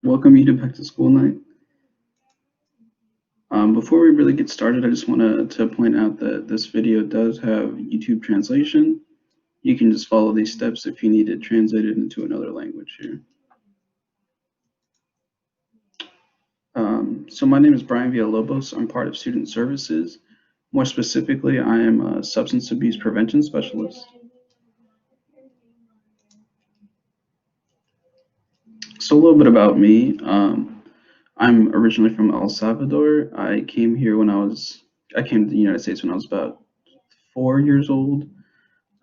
welcome you to Back to School Night. Before we really get started, I just wanted to point out that this video does have YouTube translation. You can just follow these steps if you need it translated into another language here. So my name is Bryan Villalobos. I'm part of Student Services. More specifically, I am a substance abuse prevention specialist. So a little bit about me. I'm originally from El Salvador. I came to the United States when I was about 4 years old.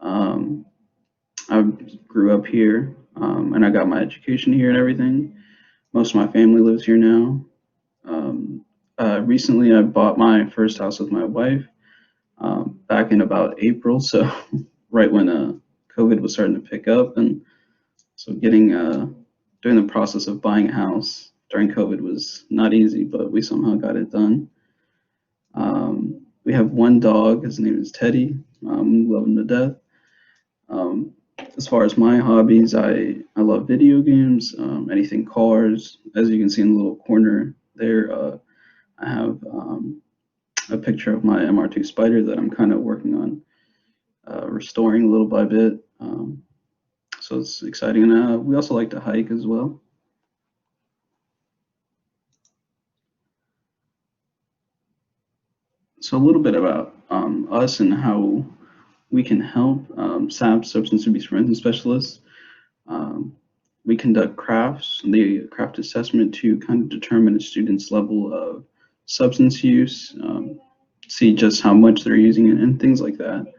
I grew up here, and I got my education here and everything. Most of my family lives here now. Recently, I bought my first house with my wife back in about April, so right when COVID was starting to pick up, and so doing the process of buying a house during COVID was not easy, but we somehow got it done. We have one dog. His name is Teddy. We love him to death. As far as my hobbies, I love video games, anything cars. As you can see in the little corner there, I have a picture of my MR2 Spider that I'm kind of working on restoring little by bit. So it's exciting. And we also like to hike as well. So a little bit about us and how we can help. SAPS, Substance Abuse Prevention Specialists. We conduct crafts, the craft assessment to kind of determine a student's level of substance use, see just how much they're using it, and things like that.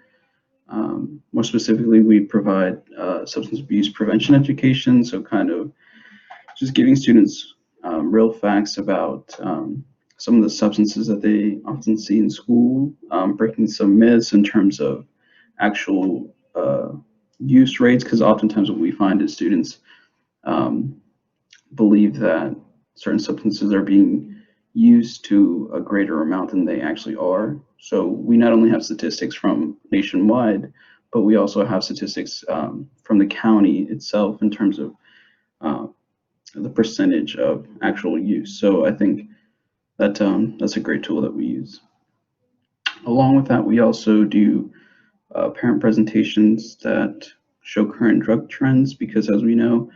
More specifically, we provide substance abuse prevention education, so kind of just giving students real facts about some of the substances that they often see in school, breaking some myths in terms of actual use rates, because oftentimes what we find is students believe that certain substances are being used to a greater amount than they actually are. So we not only have statistics from nationwide, but we also have statistics from the county itself in terms of the percentage of actual use. So I think that that's a great tool that we use. Along with that, we also do parent presentations that show current drug trends, because as we know,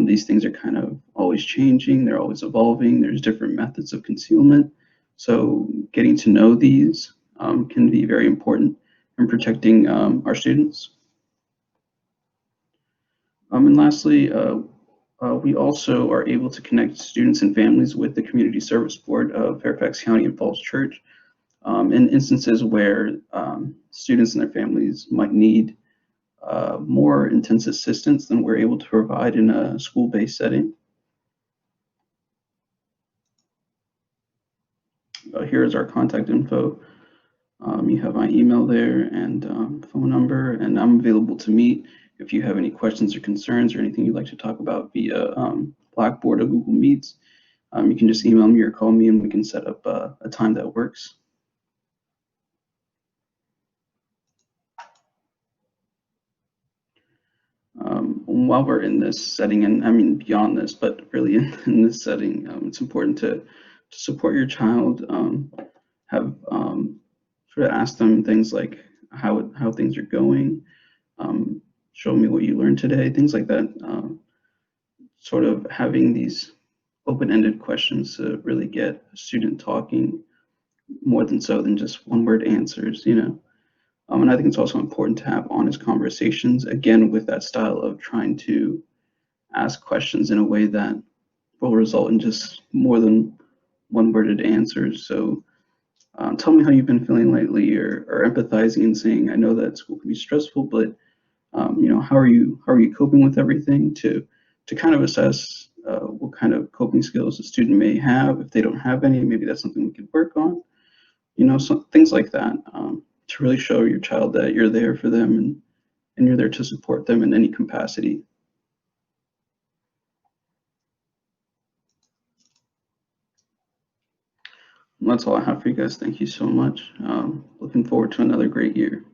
these things are kind of always changing, they're always evolving, there's different methods of concealment. So getting to know these can be very important in protecting our students. And lastly, we also are able to connect students and families with the Community Service Board of Fairfax County and Falls Church in instances where students and their families might need more intense assistance than we're able to provide in a school-based setting. Here is our contact info. You have my email there and phone number, and I'm available to meet if you have any questions or concerns or anything you'd like to talk about via Blackboard or Google Meets. You can just email me or call me, and we can set up a time that works. While we're in this setting, and I mean beyond this, but really in this setting, it's important to support your child. Have sort of ask them things like how things are going, show me what you learned today, things like that. Sort of having these open-ended questions to really get a student talking more than just one-word answers, you know. And I think it's also important to have honest conversations, again, with that style of trying to ask questions in a way that will result in just more than one-worded answers. So tell me how you've been feeling lately, or empathizing and saying, I know that school can be stressful, but you know, how are you coping with everything, to kind of assess what kind of coping skills a student may have. If they don't have any, maybe that's something we could work on, you know, so things like that, to really show your child that you're there for them, and you're there to support them in any capacity. And that's all I have for you guys. Thank you so much. Looking forward to another great year.